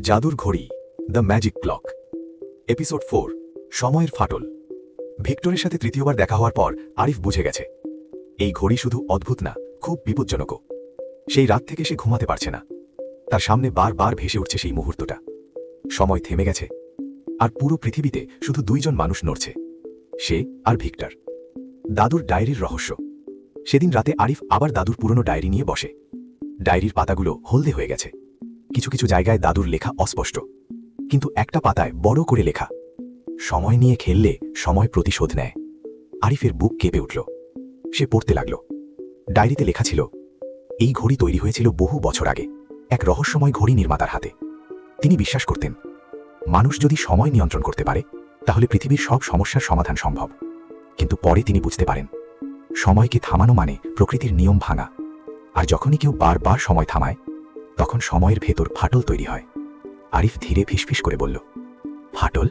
জাদুর ঘড়ি the magic clock episode 4 সময়ের ফাটল। ভিক্টরের সাথে তৃতীয়বার দেখা হওয়ার পর আরিফ বুঝে গেছে এই ঘড়ি শুধু অদ্ভুত না, খুব বিপজ্জনকও। সেই রাত থেকে সে ঘুমাতে পারছে না। তার সামনে বারবার ভেসে উঠছে সেই মুহূর্তটা। সময় থেমে গেছে, আর পুরো পৃথিবীতে শুধু দুইজন মানুষ নড়ছে, সে আর ভিক্টর। দাদুর ডায়েরির রহস্য। সেদিন রাতে আরিফ আবার দাদুর পুরনো ডায়েরি নিয়ে বসে। ডায়েরির পাতাগুলো হলদে হয়ে গেছে। কিছু কিছু জায়গায় দাদুর লেখা অস্পষ্ট, কিন্তু একটা পাতায় বড় করে লেখা, সময় নিয়ে খেললে সময় প্রতিশোধ নেয়। আরিফের বুক কেঁপে উঠল। সে পড়তে লাগল। ডায়েরিতে লেখা ছিল, এই ঘড়ি তৈরি হয়েছিল বহু বছর আগে এক রহস্যময় ঘড়ি নির্মাতার হাতে। তিনি বিশ্বাস করতেন, মানুষ যদি সময় নিয়ন্ত্রণ করতে পারে তাহলে পৃথিবীর সব সমস্যার সমাধান সম্ভব। কিন্তু পরে তিনি বুঝতে পারেন, সময়কে থামানো মানে প্রকৃতির নিয়ম ভাঙা। আর যখনই কেউ বারবার সময় থামায়, তখন সময়ের ভেতর ফাটল তৈরি হয়। আরিফ ধীরে ফিসফিস করে বলল, ফাটল?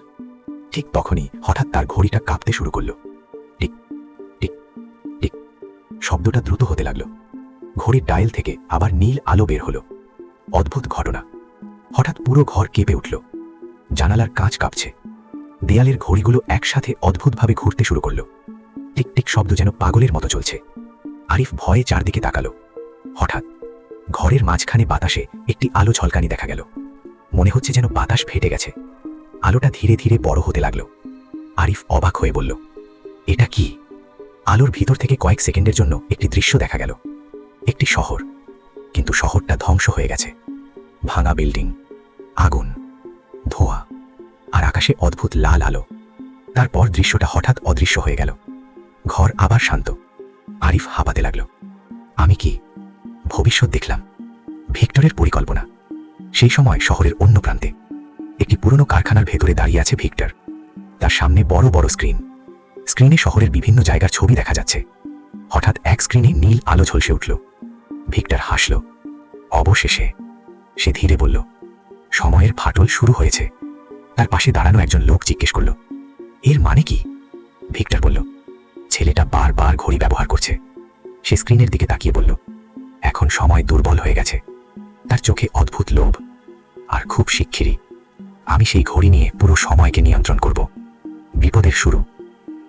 ঠিক তখনই হঠাৎ তার ঘড়িটা কাঁপতে শুরু করল। টিক টিক টিক শব্দটা দ্রুত হতে লাগল। ঘড়ির ডায়াল থেকে আবার নীল আলো বের হলো। অদ্ভুত ঘটনা। হঠাৎ পুরো ঘর কেঁপে উঠল। জানালার কাঁচ কাঁপছে। দেয়ালের ঘড়িগুলো একসাথে অদ্ভুতভাবে ঘুরতে শুরু করল। টিক টিক শব্দ যেন পাগলের মতো চলছে। আরিফ ভয়ে চারদিকে তাকালো। হঠাৎ ঘরের মাঝখানে বাতাসে একটি আলো ঝলকানি দেখা গেল। মনে হচ্ছে যেন বাতাস ফেটে গেছে। আলোটা ধীরে ধীরে বড় হতে লাগলো। আরিফ অবাক হয়ে বলল, এটা কি? আলোর ভিতর থেকে কয়েক সেকেন্ডের জন্য একটি দৃশ্য দেখা গেল। একটি শহর, কিন্তু শহরটা ধ্বংস হয়ে গেছে। ভাঙা বিল্ডিং, আগুন, ধোঁয়া, আর আকাশে অদ্ভুত লাল আলো। তারপর দৃশ্যটা হঠাৎ অদৃশ্য হয়ে গেল। ঘর আবার শান্ত। আরিফ হাঁপাতে লাগল। আমি কি ভবিষ্যৎ দেখলাম? ভিক্টরের পরিকল্পনা। সেই সময় শহরের অন্য প্রান্তে একটি পুরনো কারখানার ভেতরে দাঁড়িয়ে আছে ভিক্টর। তার সামনে বড় বড় স্ক্রিন। স্ক্রিনে শহরের বিভিন্ন জায়গার ছবি দেখা যাচ্ছে। হঠাৎ এক স্ক্রিনে নীল আলো ঝলসে উঠল। ভিক্টর হাসল। অবশেষে। সে ধীরে বলল, সময়ের ফাটল শুরু হয়েছে। তার পাশে দাঁড়ানো একজন লোক জিজ্ঞেস করল, এর মানে কি? ভিক্টর বলল, ছেলেটা বারবার ঘড়ি ব্যবহার করছে। সে স্ক্রিনের দিকে তাকিয়ে বলল, এখন সময় দুর্বল হয়ে গেছে। তার চোখে অদ্ভুত লোভ। আর খুব শিগগিরই আমি সেই ঘড়ি নিয়ে পুরো সময়কে নিয়ন্ত্রণ করব। বিপদের শুরু।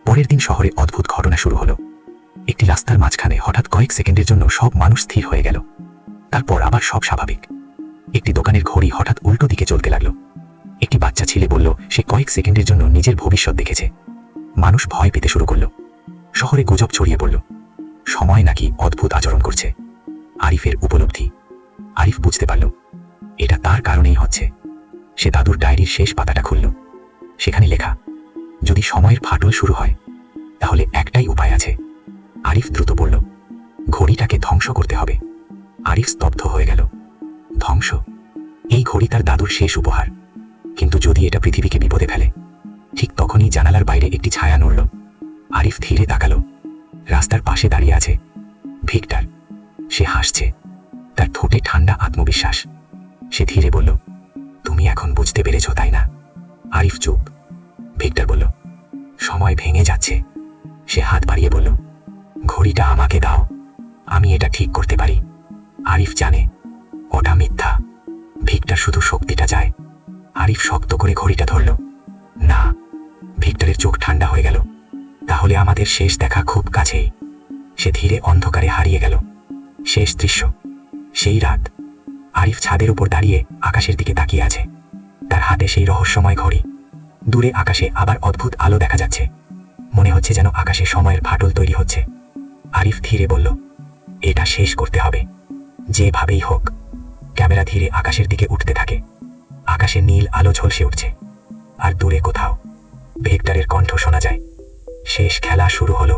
পরের দিন শহরে অদ্ভুত ঘটনা শুরু হলো। একটি রাস্তার মাঝখানে হঠাৎ কয়েক সেকেন্ডের জন্য সব মানুষ স্থির হয়ে গেল। তারপর আবার সব স্বাভাবিক। একটি দোকানের ঘড়ি হঠাৎ উল্টো দিকে চলতে লাগলো। একটি বাচ্চা ছেলে বলল সে কয়েক সেকেন্ডের জন্য নিজের ভবিষ্যৎ দেখেছে। মানুষ ভয় পেতে শুরু করল। শহরে গুজব ছড়িয়ে পড়ল, সময় নাকি অদ্ভুত আচরণ করছে। আরিফের উপলব্ধি। আরিফ বুঝতে পারল, এটা তার কারণেই হচ্ছে। সে দাদুর ডায়েরির শেষ পাতাটা খুলল। সেখানে লেখা, যদি সময়ের ফাটল শুরু হয় তাহলে একটাই উপায় আছে। আরিফ দ্রুত পড়ল, ঘড়িটাকে ধ্বংস করতে হবে। আরিফ স্তব্ধ হয়ে গেল। ধ্বংস? এই ঘড়ি তার দাদুর শেষ উপহার। কিন্তু যদি এটা পৃথিবীকে বিপদে ফেলে? ঠিক তখনই জানালার বাইরে একটি ছায়া নড়ল। আরিফ ধীরে তাকালো। রাস্তার পাশে দাঁড়িয়ে আছে ভিক্টর। সে হাসছে। তার ঠোঁটে ঠান্ডা আত্মবিশ্বাস। সে ধীরে বলল, তুমি এখন বুঝতে পেরেছ, তাই না? আরিফ চুপ। ভিক্টর বলল, সময় ভেঙে যাচ্ছে। সে হাত বাড়িয়ে বলল, ঘড়িটা আমাকে দাও, আমি এটা ঠিক করতে পারি। আরিফ জানে ওটা মিথ্যা। ভিক্টর শুধু শক্তিটা চায়। আরিফ শক্ত করে ঘড়িটা ধরল। না। ভিক্টরের চোখ ঠান্ডা হয়ে গেল। তাহলে আমাদের শেষ দেখা খুব কাছেই। সে ধীরে অন্ধকারে হারিয়ে গেল। শেষ দৃশ্য, সেই রাত। আরিফ ছাদের উপর দাঁড়িয়ে আকাশের দিকে তাকিয়ে আছে। তার হাতে সেই রহস্যময় ঘড়ি। দূরে আকাশে আবার অদ্ভুত আলো দেখা যাচ্ছে। মনে হচ্ছে যেন আকাশে সময়ের ফাটল তৈরি হচ্ছে। আরিফ ধীরে বলল, এটা শেষ করতে হবে, যেভাবেই হোক। ক্যামেরা ধীরে আকাশের দিকে উঠতে থাকে। আকাশে নীল আলো ঝলসে উঠছে। আর দূরে কোথাও ভিক্টরের কণ্ঠ শোনা যায়, শেষ খেলা শুরু হলো।